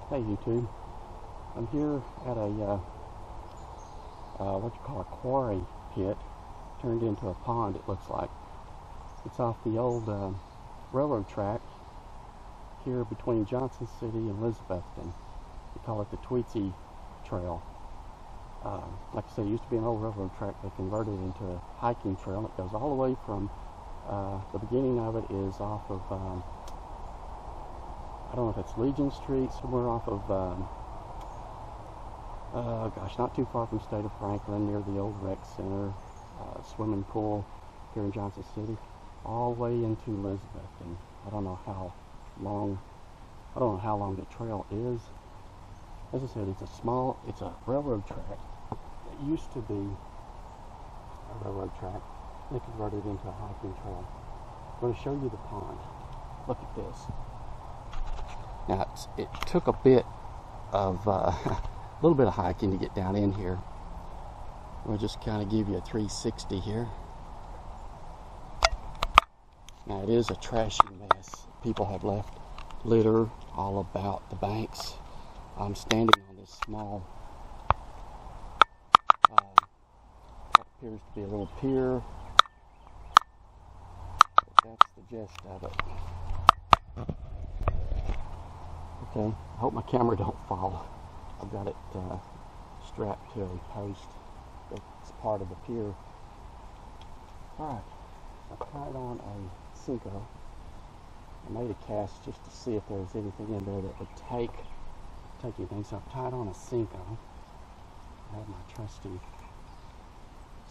Hey YouTube, I'm here at a what you call a quarry pit turned into a pond. It looks like it's off the old railroad track here between Johnson City and Elizabethton. We call it the Tweetsie Trail. Like I said, it used to be an old railroad track. They converted it into a hiking trail. It goes all the way from the beginning of it is off of I don't know if it's Legion Street, somewhere off of, gosh, not too far from State of Franklin, near the old rec center, swimming pool here in Johnson City, all the way into Elizabethton. I don't know how long the trail is. As I said, it's a railroad track. It used to be a railroad track. They converted it into a hiking trail. I'm going to show you the pond. Look at this. Now, it took a bit of, a little bit of hiking to get down in here. We'll just kind of give you a 360 here. Now, it is a trashy mess. People have left litter all about the banks. I'm standing on this small, what appears to be a little pier. But that's the gist of it. Okay, I hope my camera don't fall. I've got it strapped to a post that's part of the pier. Alright, I tied on a Senko. I made a cast just to see if there was anything in there that would take anything. So I've tied on a Senko. I have my trusty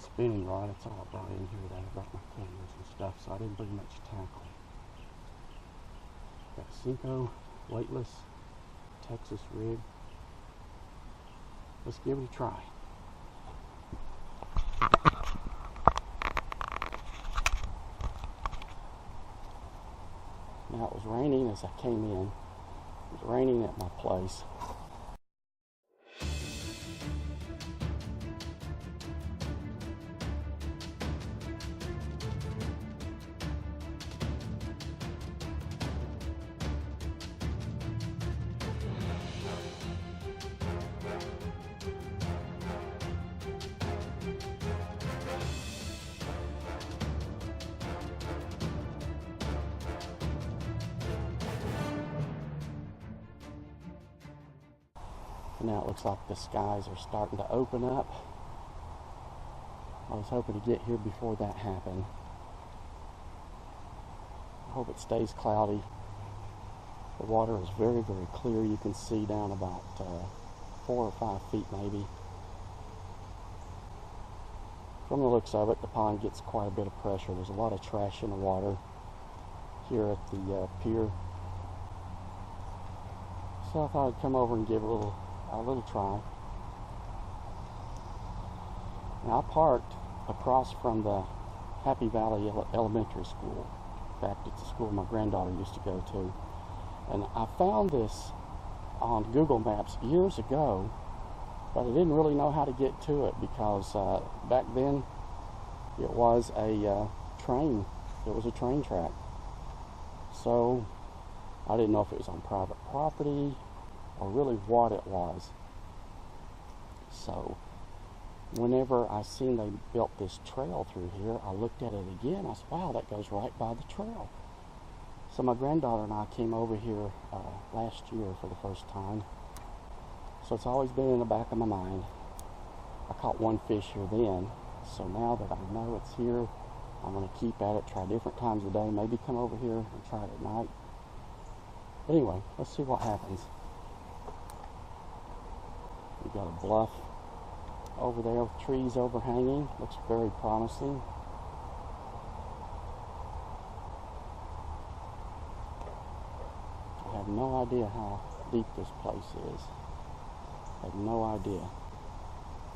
spinning rod. That's all I brought in here today. I brought my cameras and stuff, so I didn't bring much tackle. Got a Senko, weightless Texas rig. Let's give it a try. Now, it was raining as I came in. It was raining at my place. Now it looks like the skies are starting to open up. I was hoping to get here before that happened. I hope it stays cloudy. The water is very, very clear. You can see down about 4 or 5 feet maybe. From the looks of it, the pond gets quite a bit of pressure. There's a lot of trash in the water here at the pier. So I thought I'd come over and give a little try. Now, I parked across from the Happy Valley Elementary School. In fact, it's a school my granddaughter used to go to. And I found this on Google Maps years ago, but I didn't really know how to get to it because back then it was a train. It was a train track. So I didn't know if it was on private property or really what it was. So whenever I seen they built this trail through here, I looked at it again. I said, wow, that goes right by the trail. So my granddaughter and I came over here last year for the first time. So it's always been in the back of my mind. I caught one fish here then. So now that I know it's here, I'm going to keep at it, try different times of the day, maybe come over here and try it at night. But anyway, let's see what happens. We've got a bluff over there with trees overhanging. Looks very promising. I have no idea how deep this place is. I have no idea.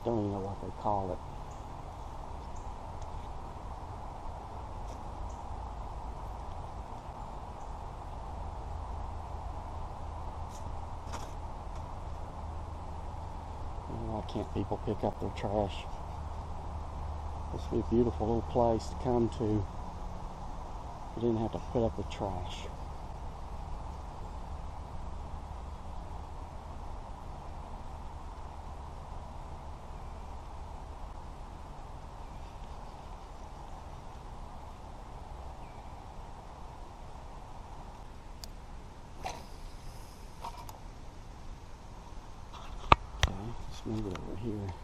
Don't even know what they call it. Why can't people pick up their trash? This would be a beautiful little place to come to. You didn't have to put up the trash. move it over here.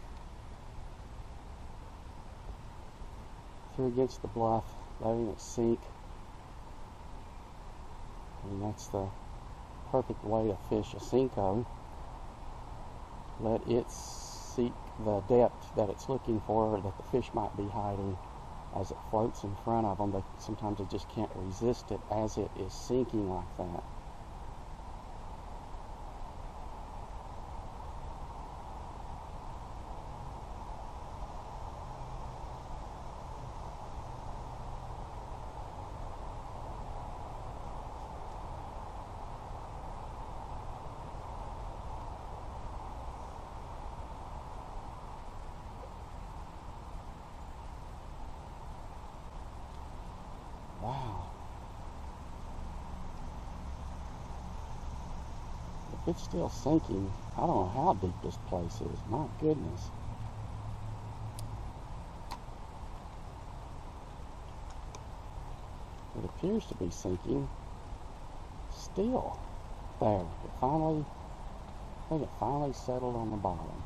Through against the bluff, letting it sink. And that's the perfect way to fish a Cinco. Let it seek the depth that it's looking for, or that the fish might be hiding as it floats in front of them. Sometimes they just can't resist it as it is sinking like that. Wow. If it's still sinking, I don't know how deep this place is. My goodness. It appears to be sinking still. There. I think it finally settled on the bottom.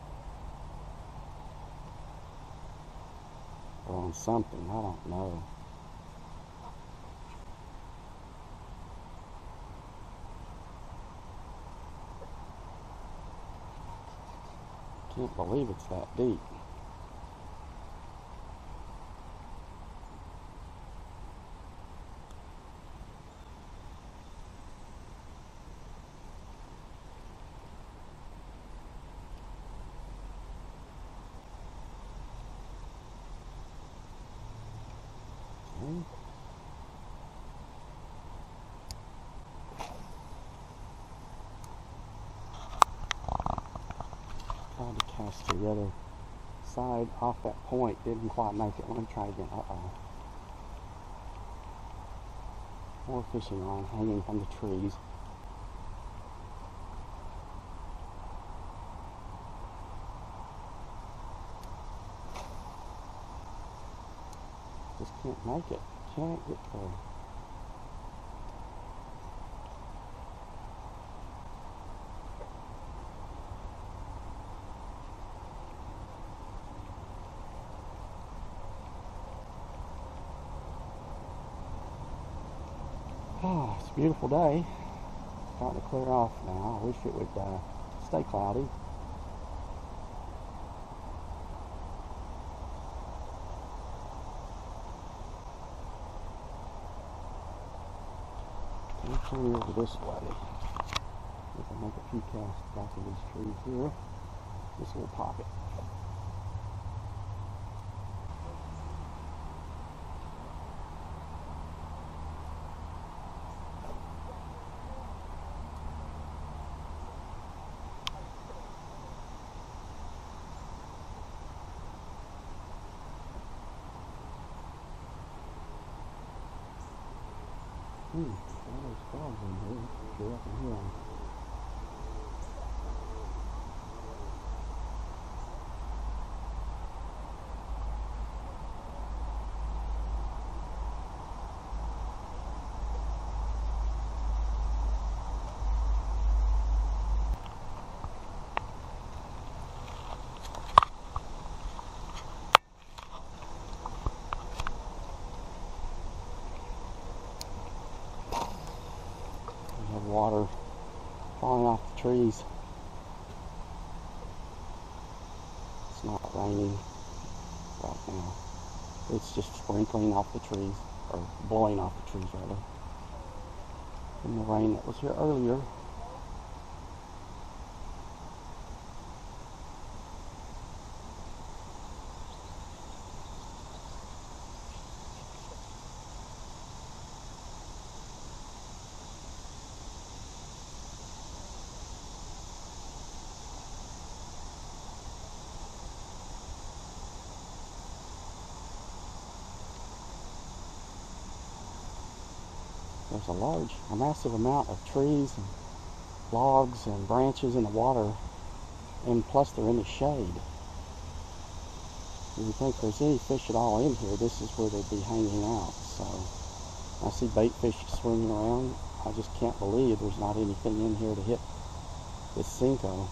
Or on something, I don't know. Can't believe it's that deep. Okay. Tried to cast to the other side off that point, didn't quite make it. Let me try again. More fishing line hanging from the trees. Just can't make it. Can't get there. Oh, it's a beautiful day. Starting to clear off now. I wish it would stay cloudy. I'll turn over this way. If I make a few casts back in these trees here. This little pocket. All those frogs in here. Sure, I can hear them. Water falling off the trees. It's not raining right now. It's just sprinkling off the trees, or blowing off the trees rather, from the rain that was here earlier. There's a massive amount of trees and logs and branches in the water, and plus they're in the shade. If you think there's any fish at all in here, this is where they'd be hanging out. So I see bait fish swimming around. I just can't believe there's not anything in here to hit this Cinco.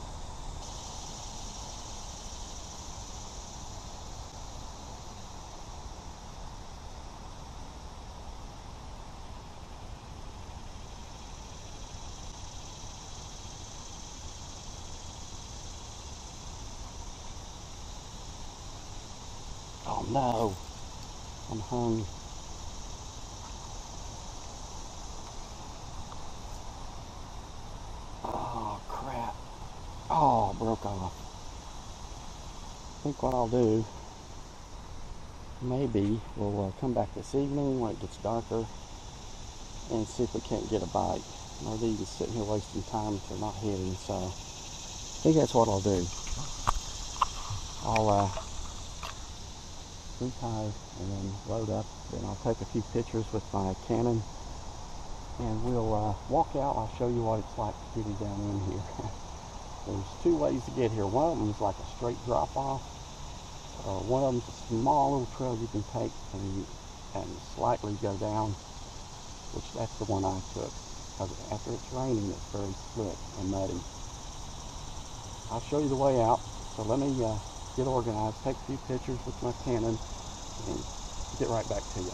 Oh no, I'm hung. Oh crap. Oh, broke off. I think what I'll do, maybe we'll come back this evening when it gets darker and see if we can't get a bite. Rather than just sitting here wasting time if they're not hitting, so I think that's what I'll do. I'll retie and then load up, then I'll take a few pictures with my Canon and we'll walk out. I'll show you what it's like getting down in here. There's two ways to get here. One of them is like a straight drop off. One of them is a small little trail you can take and slightly go down, which that's the one I took. Because after it's raining, it's very slick and muddy. I'll show you the way out. So let me get organized, take a few pictures with my Canon, and get right back to you.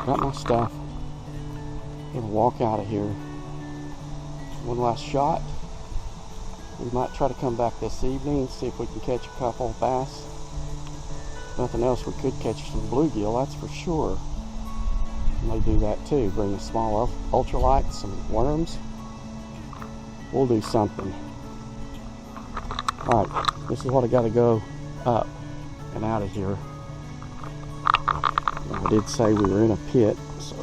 Got my stuff. Gonna walk out of here. One last shot. We might try to come back this evening and see if we can catch a couple bass. Nothing else, we could catch some bluegill, that's for sure. May do that too. Bring a small ultralight, some worms. We'll do something. Alright, this is what I gotta go up and out of here. I did say we were in a pit, so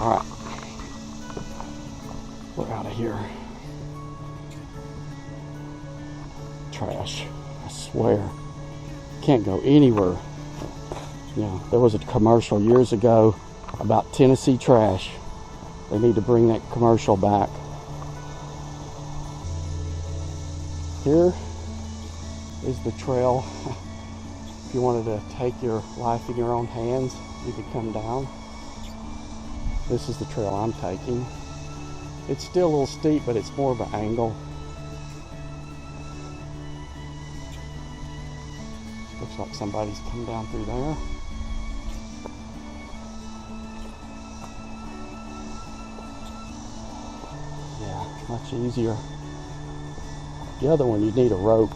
alright, we're out of here. Trash, I swear. Can't go anywhere. You know, there was a commercial years ago about Tennessee trash. They need to bring that commercial back. Here is the trail. If you wanted to take your life in your own hands, you could come down. This is the trail I'm taking. It's still a little steep, but it's more of an angle. Looks like somebody's come down through there. Yeah, much easier. The other one, you'd need a rope.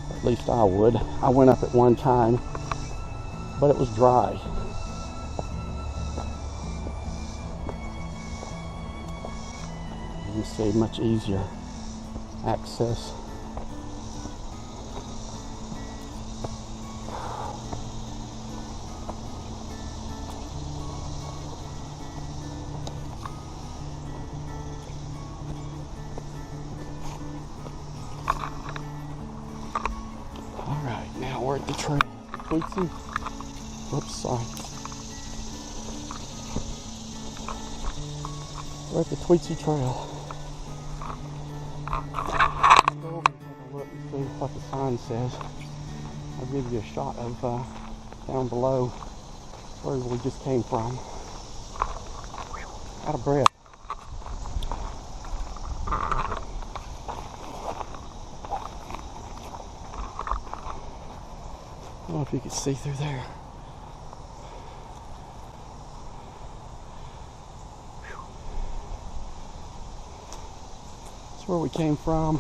At least I would. I went up at one time, but it was dry. You can see much easier access. Now we're at the trail. Tweetsie. Whoops, sorry. We're at the Tweetsie Trail. Go over and take a look and see what the sign says. I'll give you a shot of down below where we just came from. Out of breath. I don't know if you can see through there. That's where we came from.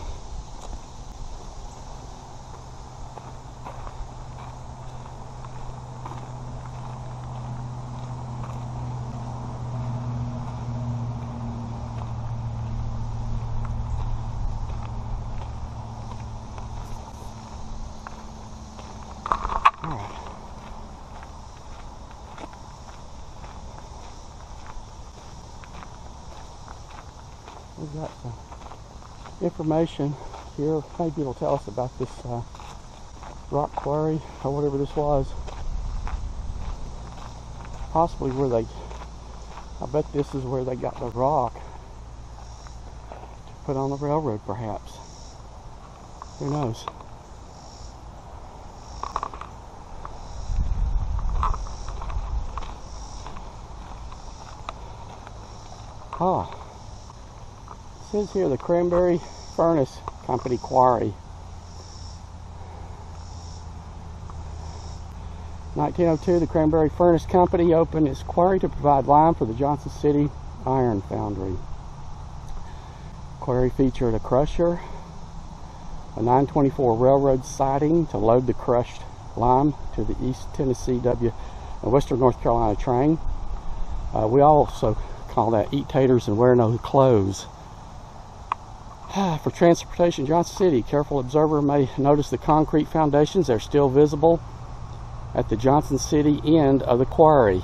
We've got some information here. Maybe it'll tell us about this rock quarry or whatever this was. Possibly where they, I bet this is where they got the rock put on the railroad, perhaps. Who knows? Ah, it says here the Cranberry Furnace Company Quarry. 1902, the Cranberry Furnace Company opened its quarry to provide lime for the Johnson City Iron Foundry. Quarry featured a crusher, a 924 railroad siding to load the crushed lime to the East Tennessee W and Western North Carolina train. We also call that eat taters and wear no clothes. For transportation, Johnson City, careful observer may notice the concrete foundations are still visible at the Johnson City end of the quarry.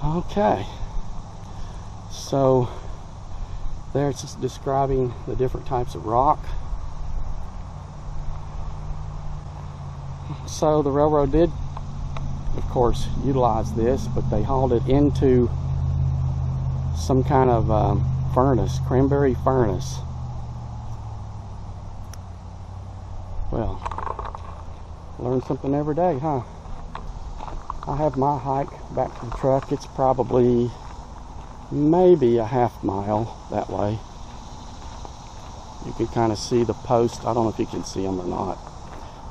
Okay, so there it's just describing the different types of rock. So the railroad did, of course, utilize this, but they hauled it into some kind of furnace, cranberry furnace. Well, learn something every day, huh? I have my hike back to the truck. It's probably maybe a half mile that way. You can kind of see the post. I don't know if you can see them or not.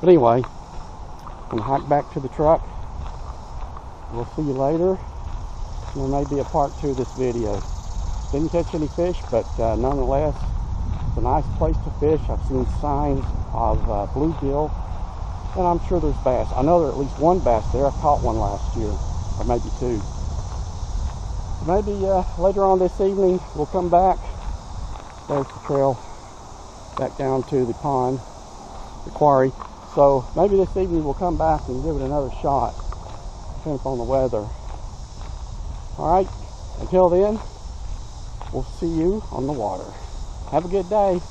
But anyway, I'm going to hike back to the truck. We'll see you later. There may be a part 2 of this video. Didn't catch any fish, but nonetheless, it's a nice place to fish. I've seen signs of bluegill, and I'm sure there's bass. I know there's at least one bass there. I caught one last year, or maybe 2. Maybe later on this evening we'll come back. There's the trail back down to the pond, the quarry. So maybe this evening we'll come back and give it another shot, depending upon the weather. Alright, until then, we'll see you on the water. Have a good day.